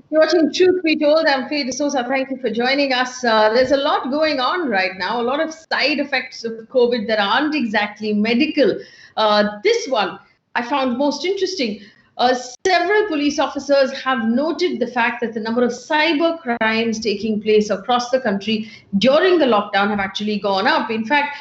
You're watching Truth Be Told. I'm Faye D'Souza. Thank you for joining us. There's a lot going on right now, a lot of side effects of COVID that aren't exactly medical. This one I found most interesting. Several police officers have noted the fact that the number of cyber crimes taking place across the country during the lockdown have actually gone up. In fact,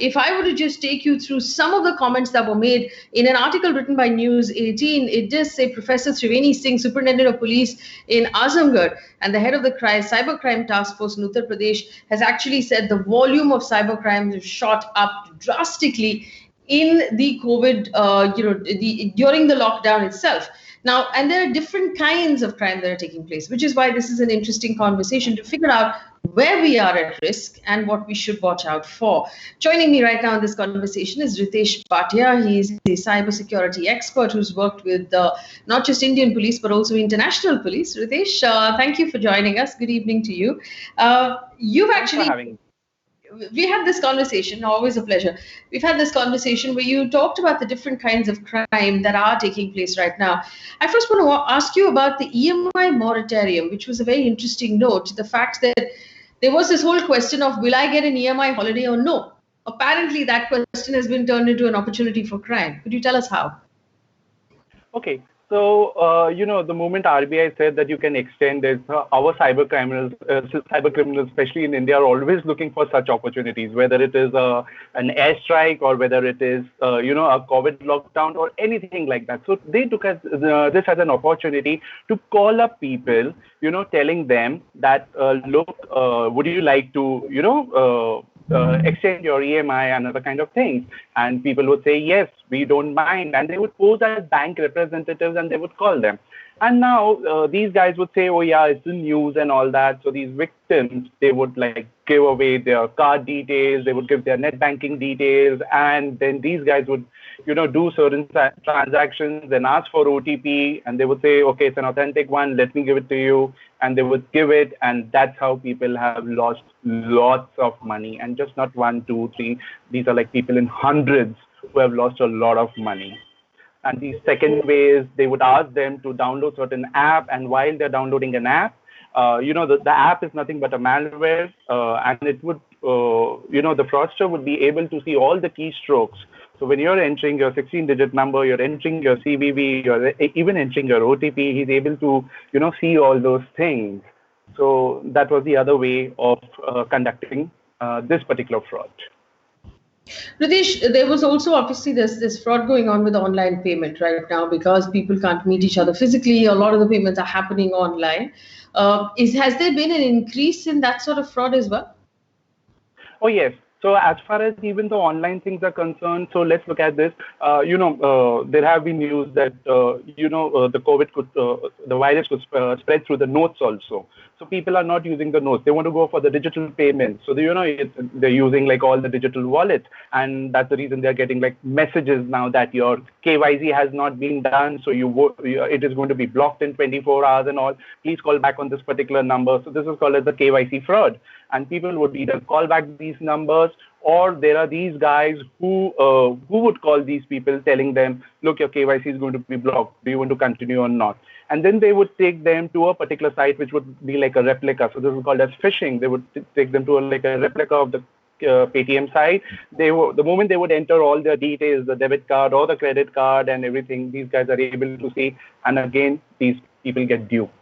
if I were to just take you through some of the comments that were made in an article written by News 18, it does say Professor Triveni Singh, Superintendent of Police in Azamgarh and the head of the Cybercrime Task Force in Uttar Pradesh, has actually said the volume of cyber crimes has shot up drastically in the COVID, during the lockdown itself. Now, and there are different kinds of crime that are taking place, which is why this is an interesting conversation to figure out where we are at risk and what we should watch out for. Joining me right now in this conversation is Ritesh Bhatia. He's a cybersecurity expert who's worked with not just Indian police, but also international police. Ritesh, thank you for joining us. Good evening to you. You've actually we had this conversation, always a pleasure. We've had this conversation where you talked about the different kinds of crime that are taking place right now. I first want to ask you about the EMI moratorium, which was a very interesting note. The fact that there was this whole question of, will I get an EMI holiday or no? Apparently, that question has been turned into an opportunity for crime. Could you tell us how? Okay. So, the moment RBI said that you can extend this, our cyber criminals, especially in India, are always looking for such opportunities, whether it is an airstrike or whether it is, a COVID lockdown or anything like that. So they took this as an opportunity to call up people, telling them that, look, would you like to, extend your EMI and other kind of things. And people would say, yes, we don't mind. And they would pose as bank representatives and they would call them. And now these guys would say, oh, yeah, it's the news and all that. So these victims, they would give away their card details. They would give their net banking details. And then these guys would, do certain transactions and ask for OTP. And they would say, okay, it's an authentic one. Let me give it to you. And they would give it. And that's how people have lost lots of money. And just not one, two, three. These are like people in hundreds who have lost a lot of money. And the second way is they would ask them to download certain app. And while they're downloading an app, the app is nothing but a malware. And it would, the fraudster would be able to see all the keystrokes. So when you're entering your 16-digit number, you're entering your CVV, you're even entering your OTP, he's able to, see all those things. So that was the other way of conducting this particular fraud. Ritesh, there was also obviously this fraud going on with online payment right now because people can't meet each other physically. A lot of the payments are happening online. Has there been an increase in that sort of fraud as well? Oh, yes. So as far as even the online things are concerned, so let's look at this. There have been news that, the COVID the virus could spread through the notes also. So people are not using the notes. They want to go for the digital payment. So, they're using all the digital wallets. And that's the reason they're getting messages now that your KYC has not been done. So it is going to be blocked in 24 hours and all. Please call back on this particular number. So this is called as the KYC fraud. And people would either call back these numbers, or there are these guys who would call these people telling them, look, your KYC is going to be blocked. Do you want to continue or not? And then they would take them to a particular site, which would be like a replica. So this is called as phishing. They would take them to a replica of the Paytm site. The moment they would enter all their details, the debit card or the credit card and everything, these guys are able to see. And again, these people get duped.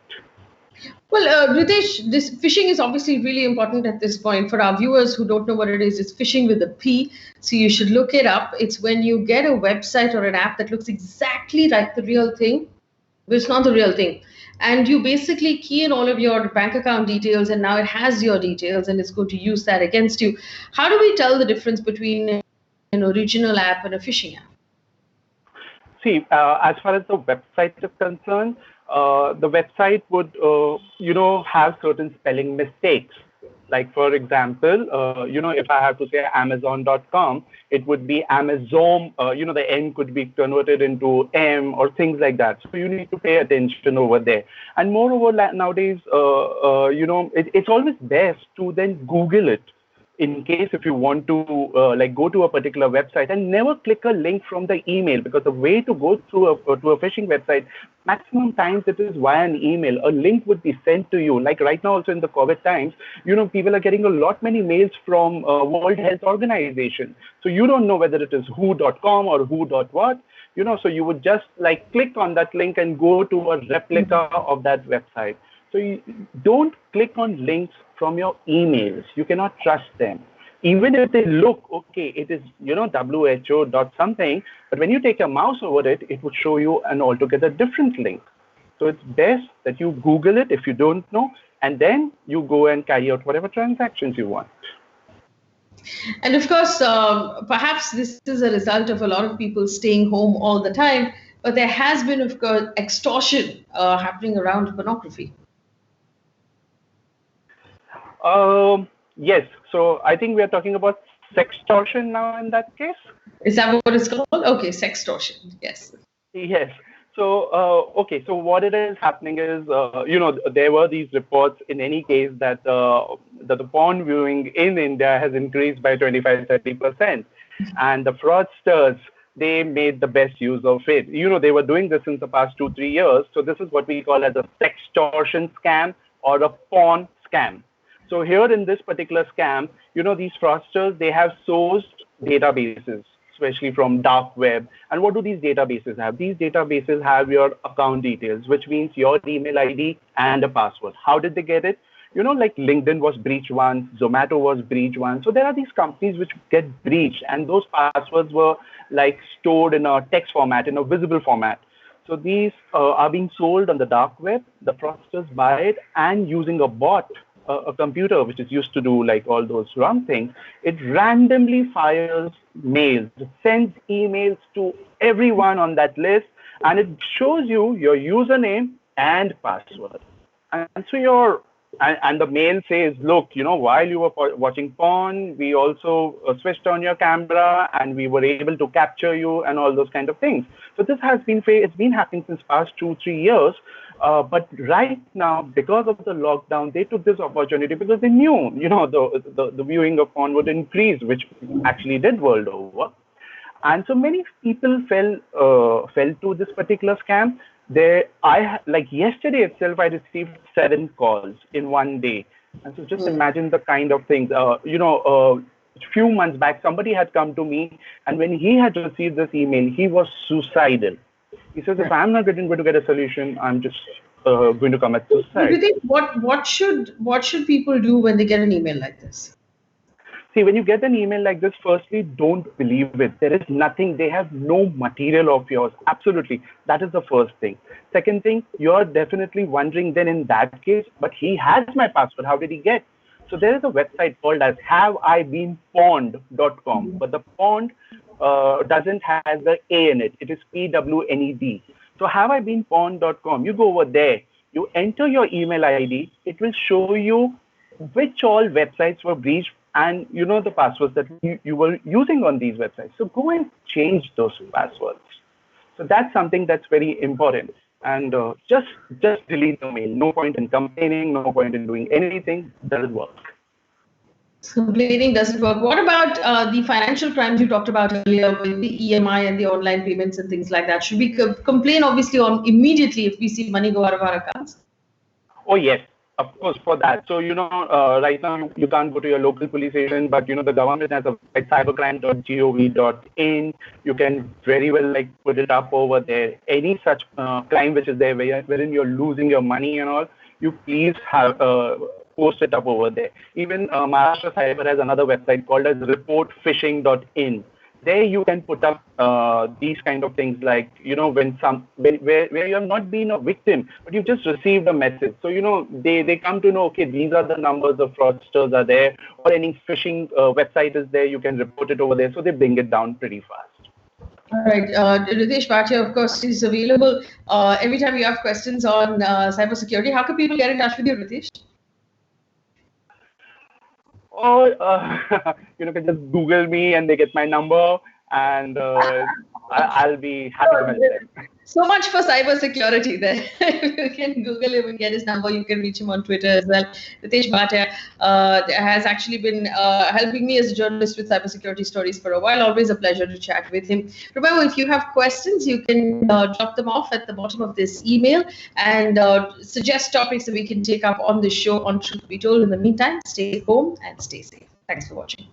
Well, Ritesh, this phishing is obviously really important at this point. For our viewers who don't know what it is, it's phishing with a P. So you should look it up. It's when you get a website or an app that looks exactly like the real thing, but it's not the real thing. And you basically key in all of your bank account details, and now it has your details, and it's going to use that against you. How do we tell the difference between an original app and a phishing app? See, as far as the website is concerned, the website would, have certain spelling mistakes. Like, for example, if I have to say Amazon.com, it would be Amazon, the N could be converted into M or things like that. So you need to pay attention over there. And moreover, nowadays, it's always best to then Google it. in case if you want to go to a particular website, and never click a link from the email, because the way to go through to a phishing website, maximum times it is via an email. A link would be sent to you. Like right now also in the COVID times, people are getting a lot many mails from World Health Organization. So you don't know whether it is who.com or who.what, so you would just like click on that link and go to a replica of that website. So you don't click on links from your emails. You cannot trust them. Even if they look okay, it is, WHO dot something, but when you take your mouse over it, it would show you an altogether different link. So it's best that you Google it if you don't know, and then you go and carry out whatever transactions you want. And of course, perhaps this is a result of a lot of people staying home all the time, but there has been, of course, extortion happening around pornography. Yes. So I think we are talking about sextortion now in that case. Is that what it's called? Okay, sextortion. Yes. Yes. So, okay. So what it is happening is, there were these reports in any case that that the porn viewing in India has increased by 25-30%, and the fraudsters, they made the best use of it. They were doing this since the past 2-3 years. So this is what we call as a sextortion scam or a porn scam. So here in this particular scam, these fraudsters, they have sourced databases, especially from dark web. And what do these databases have? These databases have your account details, which means your email ID and a password. How did they get it? Like LinkedIn was breached once, Zomato was breached once. So there are these companies which get breached, and those passwords were like stored in a text format, in a visible format. So these are being sold on the dark web. The fraudsters buy it, and using a bot, a computer which is used to do like all those wrong things, it randomly fires mails, it sends emails to everyone on that list, and it shows you your username and password. And so and the mail says, look, while you were watching porn, we also switched on your camera and we were able to capture you and all those kind of things. So this has been, it's been happening since past 2-3 years. But right now, because of the lockdown, they took this opportunity because they knew, the viewing of porn would increase, which actually did world over. And so many people fell to this particular scam. Like yesterday itself, I received 7 calls in one day. And so just imagine the kind of things, a few months back, somebody had come to me, and when he had received this email, he was suicidal. He says, if I'm not going to get a solution, I'm just going to commit suicide. Do you think what should people do when they get an email like this? See, when you get an email like this, firstly, don't believe it. There is nothing. They have no material of yours. Absolutely. That is the first thing. Second thing, you're definitely wondering then in that case, but he has my password. How did he get? So there is a website called as haveibeenpawned.com, but the pawned doesn't have the A in it. It is PWNED. So haveibeenpawned.com, you go over there, you enter your email ID, it will show you which all websites were breached and the passwords that you were using on these websites. So go and change those passwords. So that's something that's very important. And just delete the mail. No point in complaining, no point in doing anything. Doesn't work. Complaining doesn't work. What about the financial crimes you talked about earlier with the EMI and the online payments and things like that? Should we complain obviously on immediately if we see money go out of our accounts? Oh, yes. Of course, for that. So, right now you can't go to your local police station, but, the government has a website, cybercrime.gov.in. You can very well put it up over there. Any such crime which is there wherein you're losing your money and all, you please have post it up over there. Even Maharashtra Cyber has another website called as reportphishing.in. There you can put up these kind of things like, where you have not been a victim, but you've just received a message. So, they come to know, okay, these are the numbers of fraudsters are there, or any phishing website is there, you can report it over there. So they bring it down pretty fast. All right. Ritesh Bhatia, of course, is available every time you have questions on cybersecurity. How can people get in touch with you, Ritesh? Or can just Google me and they get my number, and I'll be happy to help them. So much for cybersecurity there. You can Google him and get his number. You can reach him on Twitter as well. Ritesh Bhatia has actually been helping me as a journalist with cybersecurity stories for a while. Always a pleasure to chat with him. Remember, if you have questions, you can drop them off at the bottom of this email and suggest topics that we can take up on the show on Truth Be Told. In the meantime, stay home and stay safe. Thanks for watching.